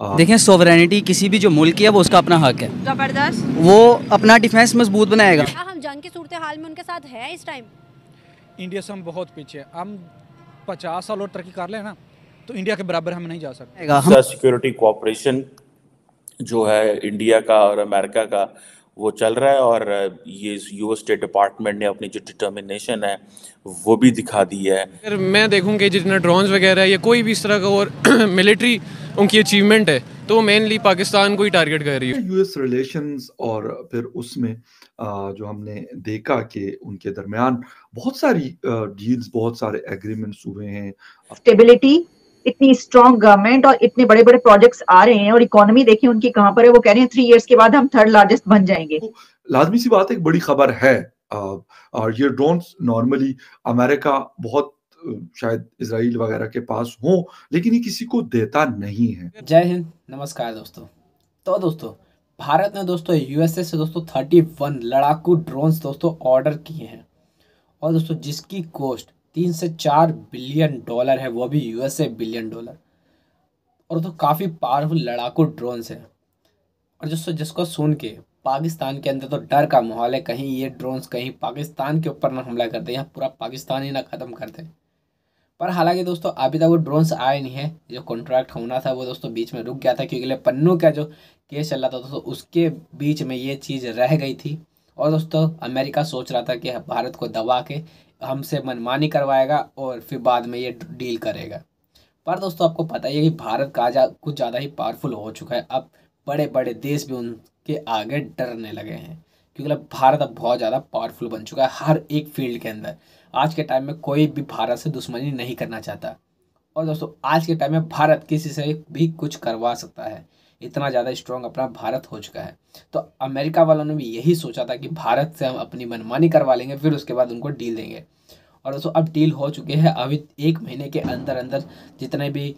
دیکھیں سوورینٹی کسی بھی جو ملک کی ہے وہ اس کا اپنا حق ہے. زبردست. وہ اپنا ڈیفینس مضبوط بنائے گا. ہم جنگ کی صورتحال میں ان کے ساتھ ہیں اس ٹائم. انڈیا سے ہم بہت پیچھے ہیں. ہم 50 سال اور ترقی کر لیں نا تو انڈیا کے برابر ہم نہیں جا سکتے. سیکورٹی کوآپریشن جو ہے انڈیا کا اور امریکہ کا وہ چل رہا ہے، اور یہ یو ایس اسٹیٹ ڈپارٹمنٹ نے اپنی جو ڈٹرمنیشن ہے وہ بھی دکھا دی ہے. اگر میں دیکھوں کہ جتنا ڈرونز وغیرہ یا کوئی بھی اس طرح کا اور ملٹری ان کی اچیومنٹ ہے تو وہ مینلی پاکستان کو ہی ٹارگٹ کر رہی ہے. یو ایس ریلیشنز اور پھر اس میں جو ہم نے دیکھا کہ ان کے درمیان بہت ساری ڈیلز، بہت سارے ایگریمنٹس ہوئے ہیں. اسٹیبلٹی، اتنی اسٹرانگ گورنمنٹ اور اتنے بڑے بڑے پروجیکٹس آ رہے ہیں، اور اکانومی دیکھیں ان کی کہاں پر ہے. وہ کہہ رہے ہیں 3 ایئرس کے بعد ہم 3rd لارجسٹ بن جائیں گے. لازمی سی بات ایک بڑی خبر ہے، اور یہ ڈرونز نارملی امریکہ بہت شاید اسرائیل وغیرہ کے پاس ہوں، لیکن یہ کسی کو دیتا نہیں ہے. جے ہند، نمسکار دوستو. تو دوستو بھارت نے دوستو یو ایس اے سے دوستو 31 لڑاکو ڈرونز دوستو آرڈر کیے ہیں، اور دوستو جس کی کوسٹ 3 سے 4 بلین ڈالر ہے، وہ بھی U S a billion dollar. اور تو کافی پاورفل لڑاکو ڈرونز ہیں، اور جس کو سن کے پاکستان کے اندر تو ڈر کا ماحول ہے، کہیں یہ ڈرونز کہیں پاکستان کے اوپر نہ حملہ کرتے ہیں، پورا پاکستان ہی نہ ختم کرتے. پر حالانکہ دوستو ابھی تک وہ ڈرونز آئے نہیں ہیں. جو کانٹریکٹ ہونا تھا وہ دوستو بیچ میں رک گیا تھا، کیونکہ پنوں کا جو کیس چل رہا تھا دوستو اس کے بیچ میں یہ چیز رہ گئی تھی. اور دوستو امریکہ سوچ رہا تھا کہ بھارت کو دبا کے ہم سے منمانی کروائے گا اور پھر بعد میں یہ ڈیل کرے گا. پر دوستو آپ کو پتہ ہی ہے کہ بھارت کا کچھ زیادہ ہی پاورفل ہو چکا ہے. اب بڑے بڑے دیش بھی ان کے آگے ڈرنے لگے ہیں، کیونکہ بھارت اب بہت زیادہ پاورفل بن چکا ہے ہر ایک فیلڈ کے اندر. آج کے ٹائم میں کوئی بھی بھارت سے دشمنی نہیں کرنا چاہتا. اور دوستو آج کے ٹائم میں بھارت کسی سے بھی کچھ کروا سکتا ہے، اتنا زیادہ اسٹرانگ اپنا بھارت ہو چکا ہے. تو امریکہ والوں نے بھی یہی سوچا تھا کہ بھارت سے ہم اپنی منمانی کروا لیں گے، پھر اس کے بعد ان کو ڈیل دیں گے. اور دوستو اب ڈیل ہو چکے ہیں. ابھی 1 مہینے کے اندر اندر جتنے بھی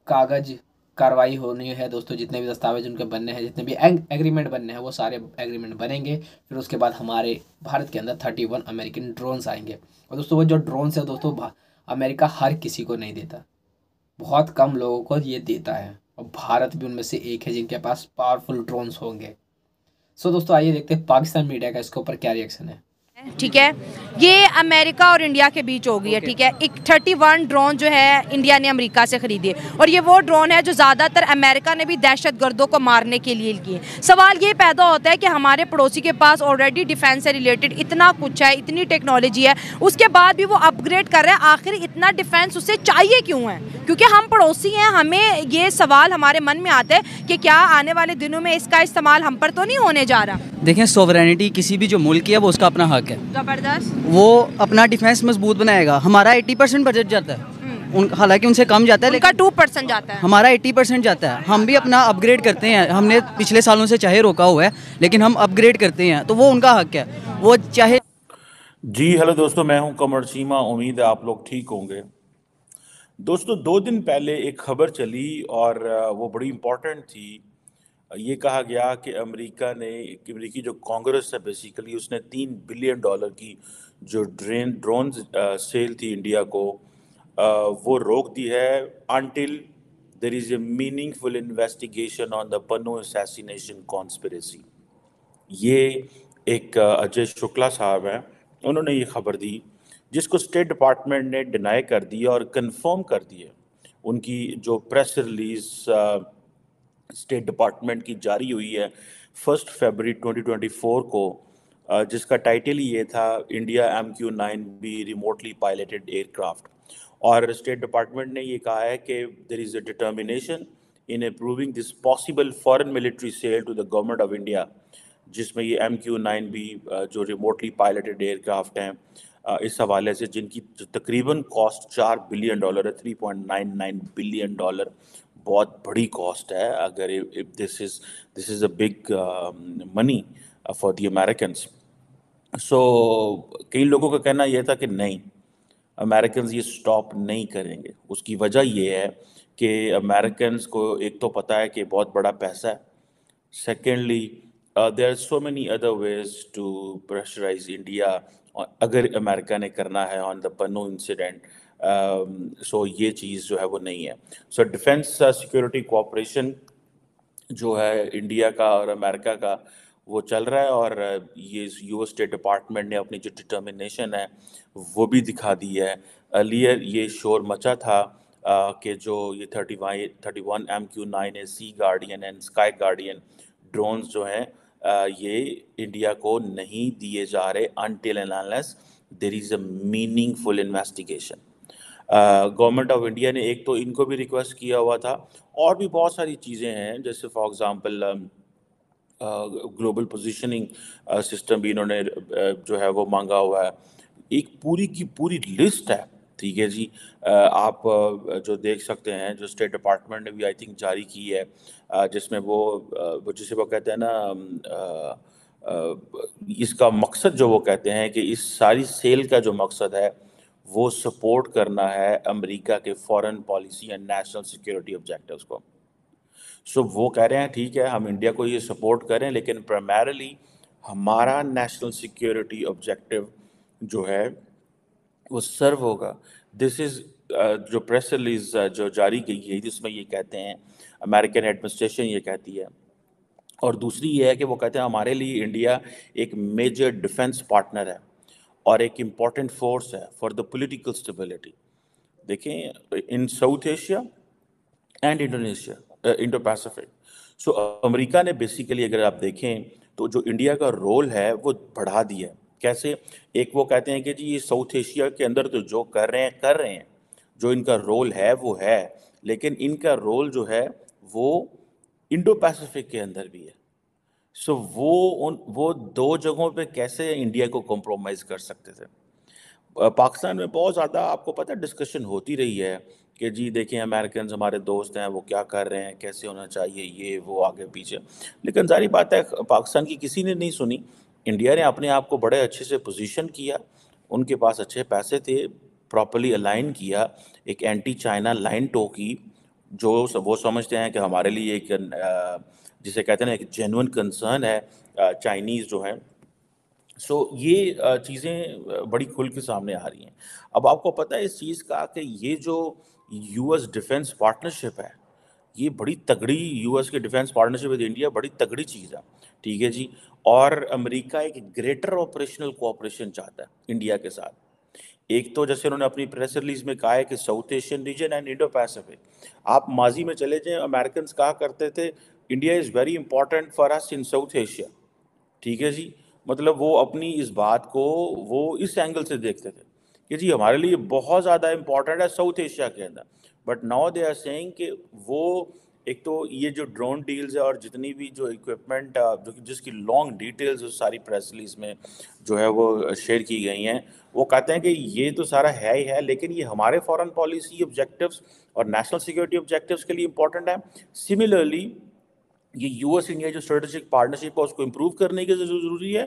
کاغذ کاروائی ہونی ہے دوستو، جتنے بھی دستاویز ان کے بننے ہیں، جتنے بھی ایگریمنٹ بننے ہیں، وہ سارے ایگریمنٹ بنیں گے. پھر اس کے بعد ہمارے بھارت کے اندر 31 امریکن ڈرونز آئیں گے. اور دوستو وہ جو ڈرونز ہیں دوستو امریکہ ہر کسی کو نہیں دیتا، بہت کم لوگوں کو یہ دیتا ہے، اور بھارت بھی ان میں سے ایک ہے جن کے پاس پاورفل ڈرونز ہوں گے. سو دوستو آئیے دیکھتے ہیں پاکستان میڈیا کا اس کے اوپر کیا ریئیکشن ہے. ٹھیک ہے، یہ امریکہ اور انڈیا کے بیچ ہو گئی ہے. ٹھیک ہے، ایک 31 ڈرون جو ہے انڈیا نے امریکہ سے خریدی ہے، اور یہ وہ ڈرون ہے جو زیادہ تر امریکہ نے بھی دہشت گردوں کو مارنے کے لیے کیے. سوال یہ پیدا ہوتا ہے کہ ہمارے پڑوسی کے پاس آلریڈی ڈیفینس سے ریلیٹڈ اتنا کچھ ہے، اتنی ٹیکنالوجی ہے، اس کے بعد بھی وہ اپ گریڈ کر رہے ہیں. آخر اتنا ڈیفینس اسے چاہیے کیوں ہے؟ کیونکہ ہم پڑوسی ہیں. ہمیں یہ سوال ہمارے من میں آتا ہے کہ کیا آنے والے دنوں میں اس کا استعمال ہم پر تو نہیں ہونے جا رہا؟ دیکھیں سوورینٹی کسی بھی جو ملک کی ہے وہ اس کا اپنا حق ہے. زبردست. وہ اپنا ڈیفینس مضبوط بنائے گا. ہمارا 80% بجٹ جاتا ہے، حالانکہ ان سے کم جاتا ہے، ان کا 2% جاتا ہے، ہمارا 80% جاتا ہے. ہم بھی اپنا اپ گریڈ کرتے ہیں. ہم نے پچھلے سالوں سے چاہے روکا ہوا ہے لیکن ہم اپ گریڈ کرتے ہیں، تو وہ ان کا حق ہے. وہ چاہے جی ہیلو دوستو، میں ہوں قمر چیمہ. امید ہے آپ لوگ ٹھیک ہوں گے. دوستو 2 دن پہلے ایک خبر چلی اور وہ بڑی امپورٹنٹ تھی. یہ کہا گیا کہ امریکی جو کانگریس ہے بیسیکلی اس نے $3 بلین کی جو ڈرون سیل تھی انڈیا کو وہ روک دی ہے until there is a meaningful investigation on the Pannu assassination conspiracy. یہ ایک اجے شکلا صاحب ہیں، انہوں نے یہ خبر دی جس کو اسٹیٹ ڈپارٹمنٹ نے ڈینائی کر دی اور کنفرم کر دی ہے. ان کی جو پریس ریلیز اسٹیٹ ڈپارٹمنٹ کی جاری ہوئی ہے 1 فروری 2024 کو، جس کا ٹائٹل ہی یہ تھا India MQ-9B remotely piloted aircraft. اور اسٹیٹ ڈپارٹمنٹ نے یہ کہا ہے کہ there is a determination in approving this possible foreign military sale to the government of India, جس میں یہ MQ-9B جو ریموٹلی پائلٹڈ ایئر کرافٹ ہیں اس حوالے سے، جن کی تقریباً کاسٹ $4 بلین ہے، $3.99 بلین. بہت بڑی کاسٹ ہے. اگر this is a big money for the Americans. So کئی لوگوں کا کہنا یہ تھا کہ نہیں، امیریکنز یہ سٹاپ نہیں کریں گے. اس کی وجہ یہ ہے کہ امیریکنز کو ایک تو پتہ ہے کہ بہت بڑا پیسہ ہے. Secondly there are so many other ways to pressurize India اگر امریکہ نے کرنا ہے on the Pannu incident. سو یہ چیز جو ہے وہ نہیں ہے. سو ڈیفینس سیکورٹی کوآپریشن جو ہے انڈیا کا اور امریکہ کا وہ چل رہا ہے، اور یہ یو ایس اسٹیٹ ڈپارٹمنٹ نے اپنی جو ڈٹرمنیشن ہے وہ بھی دکھا دی ہے۔ ارلیئر یہ شور مچا تھا کہ جو یہ 31 MQ-9 Sea Guardian and Sky Guardian drones جو ہیں یہ انڈیا کو نہیں دیے جا رہے until and unless there is a meaningful investigation۔ Government of India نے ایک تو ان کو بھی ریکویسٹ کیا ہوا تھا، اور بھی بہت ساری چیزیں ہیں، جیسے for example global positioning system بھی انہوں نے جو ہے وہ مانگا ہوا ہے۔ ایک پوری کی پوری لسٹ ہے، ٹھیک ہے جی، آپ جو دیکھ سکتے ہیں، جو اسٹیٹ ڈپارٹمنٹ نے بھی آئی تھنک جاری کی ہے، جس میں وہ جسے وہ کہتے ہیں نا، اس کا مقصد جو وہ کہتے ہیں کہ اس ساری سیل کا جو مقصد ہے وہ سپورٹ کرنا ہے امریکہ کے foreign policy and national security objectives کو۔ سو وہ کہہ رہے ہیں ٹھیک ہے ہم انڈیا کو یہ سپورٹ کریں، لیکن پرائمرلی ہمارا نیشنل سیکیورٹی آبجیکٹیو جو ہے وہ سرو ہوگا۔ دس از جو پریس ریلیز جو جاری کی ہے جس میں یہ کہتے ہیں، امریکن ایڈمنسٹریشن یہ کہتی ہے، اور دوسری یہ ہے کہ وہ کہتے ہیں ہمارے لیے انڈیا ایک میجر ڈیفنس پارٹنر ہے اور ایک امپورٹنٹ فورس ہے فار دا پولیٹیکل اسٹیبلٹی۔ دیکھیں in South Asia and Indonesia, Indo Pacific, so امریکہ نے بیسیکلی اگر آپ دیکھیں تو جو انڈیا کا رول ہے وہ بڑھا دیا ہے۔ کیسے؟ ایک وہ کہتے ہیں کہ جی یہ ساؤتھ ایشیا کے اندر تو جو کر رہے ہیں، جو ان کا رول ہے وہ ہے، لیکن ان کا رول جو ہے وہ انڈو پیسفک کے اندر بھی ہے۔ سو وہ دو جگہوں پہ کیسے انڈیا کو کمپرومائز کر سکتے تھے؟ پاکستان میں بہت زیادہ آپ کو پتہ ڈسکشن ہوتی رہی ہے کہ جی دیکھیں امریکنز ہمارے دوست ہیں، وہ کیا کر رہے ہیں، کیسے ہونا چاہیے، یہ وہ آگے پیچھے، لیکن ظاہری بات ہے پاکستان کی کسی نے نہیں سنی۔ انڈیا نے اپنے آپ کو بڑے اچھے سے پوزیشن کیا، ان کے پاس اچھے پیسے تھے، پراپرلی الائن کیا، ایک اینٹی چائنا لائن ٹو کی، جو وہ سمجھتے ہیں کہ ہمارے لیے ایک جسے کہتے ہیں ایک جینوئن کنسرن ہے چائنیز جو ہیں۔ سو یہ چیزیں بڑی کھل کے سامنے آ رہی ہیں۔ اب آپ کو پتہ ہے اس چیز کا کہ یہ جو یو ایس ڈیفنس پارٹنرشپ ہے، یہ بڑی تگڑی، یو ایس کے ڈیفنس پارٹنرشپ ود انڈیا بڑی تگڑی چیز ہے، ٹھیک ہے جی، اور امریکہ ایک گریٹر آپریشنل کوآپریشن چاہتا ہے انڈیا کے ساتھ۔ ایک تو جیسے انہوں نے اپنی پریس ریلیز میں کہا ہے کہ South Asian region and Indo Pacific. آپ ماضی میں چلے جائیں، امریکنز کہا کرتے تھے India is very important for us in South Asia, ٹھیک ہے جی، مطلب وہ اپنی اس بات کو وہ اس اینگل سے دیکھتے تھے کہ جی ہمارے لیے بہت زیادہ امپورٹنٹ ہے ساؤتھ ایشیا کے اندر، but now they are seeing کہ وہ ایک تو یہ جو ڈرون ڈیلز ہے اور جتنی بھی جو اکوپمنٹ جس کی لانگ ڈیٹیلز ساری پریس ریلیز میں جو ہے وہ شیئر کی گئی ہیں، وہ کہتے ہیں کہ یہ تو سارا ہے ہی ہے، لیکن یہ ہمارے فارن پالیسی آبجیکٹیوز اور نیشنل سیکورٹی آبجیکٹیوز کے لیے امپورٹنٹ ہے۔ سملرلی یہ یو ایس انڈیا جو اسٹریٹجک پارٹنرشپ ہے اس کو امپروو کرنے کی ضروری ہے،